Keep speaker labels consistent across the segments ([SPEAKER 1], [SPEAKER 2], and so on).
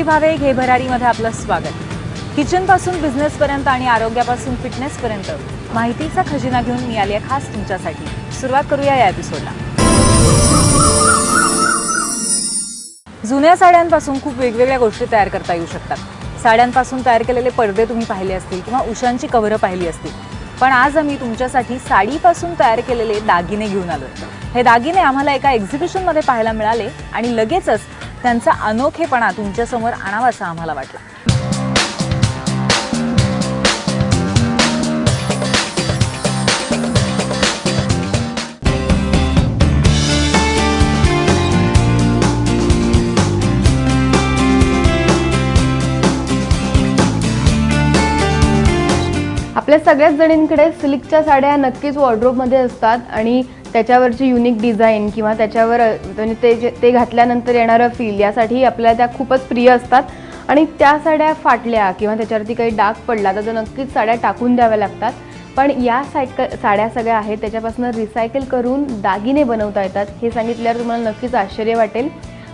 [SPEAKER 1] मी भावे घे भरारीमध्ये आपलं स्वागत। किचन पासून बिझनेस पर्यंत आणि आरोग्यापासून फिटनेस पर्यंत माहितीचा खजिना घेऊन मी आली आहे खास तुमच्यासाठी। सुरुवात करूया या एपिसोडला। जुन्या साड्यांपासून खूप वेगवेगळ्या गोष्टी तयार करता येऊ शकतात। साड्यांपासून तयार केलेले पडदे तुम्ही पाहिले असतील किंवा उशांची कव्हरं पाहिली असतील, पण आज आम्ही तुमच्यासाठी साडीपासून तयार केलेले दागिने घेऊन आलोय। हे दागिने आम्हाला एका एक्झिबिशन मध्ये पाहायला मिळाले आणि लगेचच त्यांचा अनोखेपणा तुमच्या समोर आणावासा आम्हाला वाटला।
[SPEAKER 2] आपल्या सगळ्याच जणींकडे सिल्कच्या साड्या नक्कीच वॉर्डरोबमध्ये असतात आणि त्याच्यावरची युनिक डिझाइन किंवा त्याच्यावर ते घातल्यानंतर येणारं फील यासाठी आपल्याला त्या खूपच प्रिय असतात आणि त्या साड्या फाटल्या किंवा त्याच्यावरती काही डाग पडला तर नक्कीच साड्या टाकून द्याव्या लागतात। पण या साड्या सगळ्या आहेत त्याच्यापासून रिसायकल करून दागिने बनवता येतात हे सांगितल्यावर तुम्हाला नक्कीच आश्चर्य वाटेल।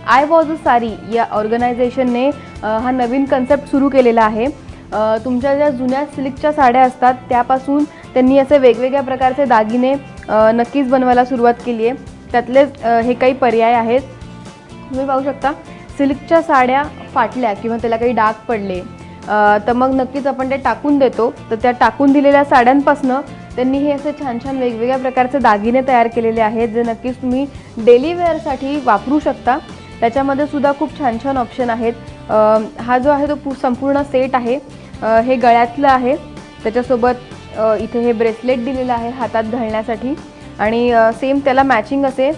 [SPEAKER 2] आय वॉज अ साडी या ऑर्गनायझेशनने हा नवीन कन्सेप्ट सुरू केलेला आहे। तुमच्या ज्या जुन्या सिल्कच्या साड्या असतात त्यापासून त्यांनी असे वेगवेगळ्या प्रकारचे दागिने नक्कीच बनवायला सुरुवात केली आहे। त्यातले हे काही पर्याय आहेत, तुम्ही पाहू शकता। सिल्कच्या साड्या फाटल्या किंवा त्याला काही डाग पडले तर मग नक्कीच आपण ते टाकून देतो, तर त्या टाकून दिलेल्या साड्यांपासून त्यांनी हे असे छान छान वेगवेगळ्या प्रकारचे दागिने तयार केलेले आहेत जे नक्कीच तुम्ही डेली वेअरसाठी वापरू शकता। त्याच्यामध्ये सुद्धा खूप छान छान ऑप्शन आहेत। हा जो आहे तो संपूर्ण सेट आहे, हे गळ्यातलं आहे, त्याच्यासोबत इथे हे ब्रेसलेट दिलेलं आहे हातात घालण्यासाठी आणि सेम त्याला मॅचिंग असे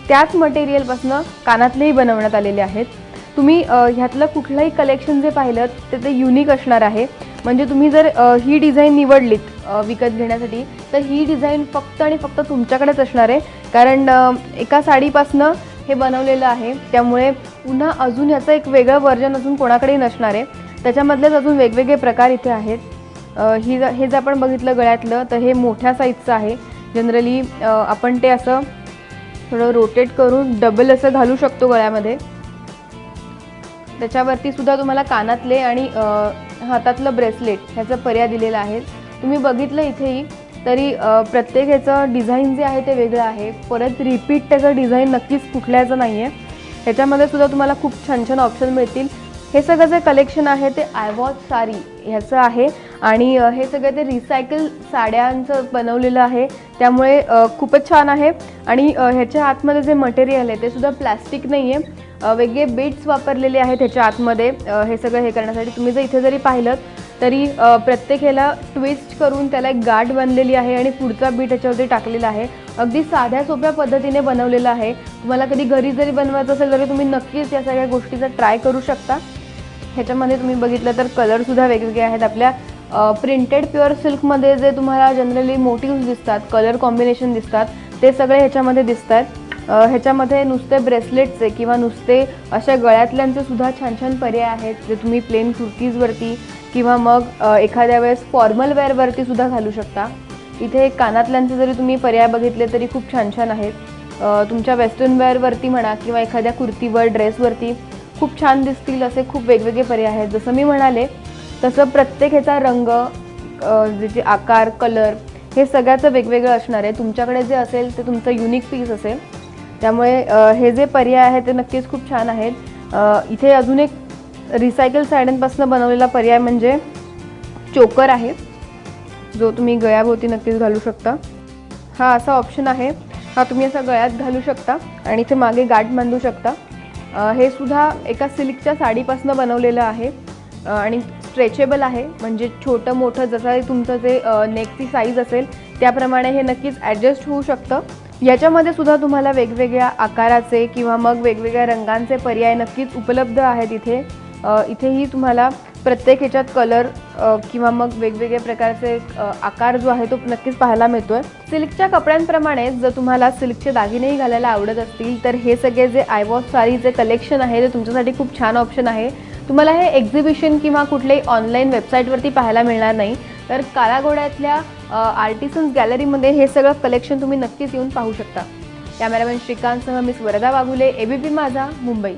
[SPEAKER 2] त्याच मटेरियलपासून कानातलेही बनवण्यात आलेले आहेत। तुम्ही ह्यातलं कुठलंही कलेक्शन जे पाहिलं ते युनिक असणार आहे। म्हणजे तुम्ही जर ही डिझाईन निवडलीत विकत घेण्यासाठी तर ही डिझाईन फक्त आणि फक्त तुमच्याकडेच असणार आहे, कारण एका साडीपासून हे बनवलेलं आहे, त्यामुळे पुन्हा अजून ह्याचं एक वेगळं व्हर्जन अजून कोणाकडेही नसणार आहे। त्याच्यामधलेच अजून वेगवेगळे प्रकार इथे आहेत। हे जर आपण बघितलं गळ्यातलं तर हे मोठ्या साईजचं आहे। जनरली आपण ते असं थोडं रोटेट करून डबल असं घालू शकतो गळ्यामध्ये। त्याच्यावरती सुद्धा तुम्हाला कानातले आणि हातातलं ब्रेसलेट ह्याचा पर्याय दिलेला आहे। तुम्ही बघितलं इथेही तरी प्रत्येक ह्याचं डिझाईन जे आहे ते वेगळं आहे। परत रिपीट त्याचं डिझाईन नक्कीच कुठल्याचं नाही आहे। ह्याच्यामध्ये सुद्धा तुम्हाला खूप छान छान ऑप्शन मिळतील। हे सगळं जे कलेक्शन आहे ते आय वॉज साडी ह्याचं आहे आणि हे सगळं ते रिसायकल साड्यांचं बनवलेलं आहे, त्यामुळे खूपच छान आहे। आणि ह्याच्या आतमध्ये जे मटेरियल आहे ते सुद्धा प्लास्टिक नाही आहे, वेगळे बीड्स वापरलेले आहेत ह्याच्या आतमध्ये हे सगळं हे करण्यासाठी। तुम्ही जर इथे जरी पाहिलं तरी प्रत्येक ह्याला ट्विस्ट करून त्याला एक गाठ बनलेली आहे आणि पुढचा बीट ह्याच्यावरती टाकलेला आहे। अगदी साध्या सोप्या पद्धतीने बनवलेलं आहे। तुम्हाला कधी घरी जरी बनवायचं असेल तरी तुम्ही नक्कीच या सगळ्या गोष्टीचा ट्राय करू शकता। ह्याच्यामध्ये तुम्ही बघितलं तर कलरसुद्धा वेगवेगळे आहेत। आपल्या प्रिंटेड प्युअर सिल्कमध्ये जे तुम्हाला जनरली मोटिव्स दिसतात, कलर कॉम्बिनेशन दिसतात, ते सगळे ह्याच्यामध्ये दिसतात। ह्याच्यामध्ये नुसते ब्रेसलेटचे किंवा नुसते अशा गळ्यातल्यांचे सुद्धा छान छान पर्याय आहेत जे तुम्ही प्लेन कुर्तीजवरती किंवा मग एखाद्या वेळेस फॉर्मल वेअरवरती सुद्धा घालू शकता। इथे कानातल्यांचे जरी तुम्ही पर्याय बघितले तरी खूप छान छान आहेत। तुमच्या वेस्टर्न वेअरवरती म्हणा किंवा एखाद्या कुर्तीवर ड्रेसवरती खूप छान दिसतील असे खूप वेगवेगळे पर्याय आहेत। जसं मी म्हणाले तसं प्रत्येक ह्याचा रंग, जे आकार, कलर हे सगळ्याचं वेगवेगळं असणार आहे। तुमच्याकडे जे असेल ते तुमचं युनिक पीस असेल, त्यामुळे हे जे पर्याय आहेत ते नक्कीच खूप छान आहेत। इथे अजून एक रिसायकल साड्यांपासून बनवलेला पर्याय म्हणजे चोकर आहे, जो तुम्ही गळ्याभोवती नक्कीच घालू शकता। हा असा ऑप्शन आहे, हा तुम्ही असा गळ्यात घालू शकता आणि इथे मागे गाठ बांधू शकता। हे सुद्धा एका सिल्कच्या साडीपासून बनवलेलं आहे आणि स्ट्रेचेबल आहे, म्हणजे छोटं मोठं जसं तुमचं जे नेकची साईज असेल त्याप्रमाणे हे नक्कीच ॲडजस्ट होऊ शकतं। याच्यामध्ये सुद्धा तुम्हाला वेगवेगळ्या आकाराचे किंवा मग वेगवेगळ्या रंगांचे पर्याय नक्कीच उपलब्ध आहेत इथे। इथेही तुम्हाला प्रत्येक ह्याच्यात कलर किंवा मग वेगवेगळ्या प्रकारचे आकार जो आहे तो नक्कीच पाहायला मिळतोय। सिल्कच्या कपड्यांप्रमाणे जर तुम्हाला सिल्कचे दागिनेही घालायला आवडत असतील तर हे सगळे जे आय वॉज साडीचे कलेक्शन आहे ते तुमच्यासाठी खूप छान ऑप्शन आहे। तुम्हाला हे एक्झिबिशन किंवा कुठल्याही ऑनलाईन वेबसाईटवरती पाहायला मिळणार नाही, तर कालाघोड्यातल्या आर्टिसन्स गॅलरीमध्ये हे सगळं कलेक्शन तुम्ही नक्कीच येऊन पाहू शकता। कॅमेरामॅन श्रीकांतसह मी स्वर्धा वाघुले, एबीपी माझा, मुंबई।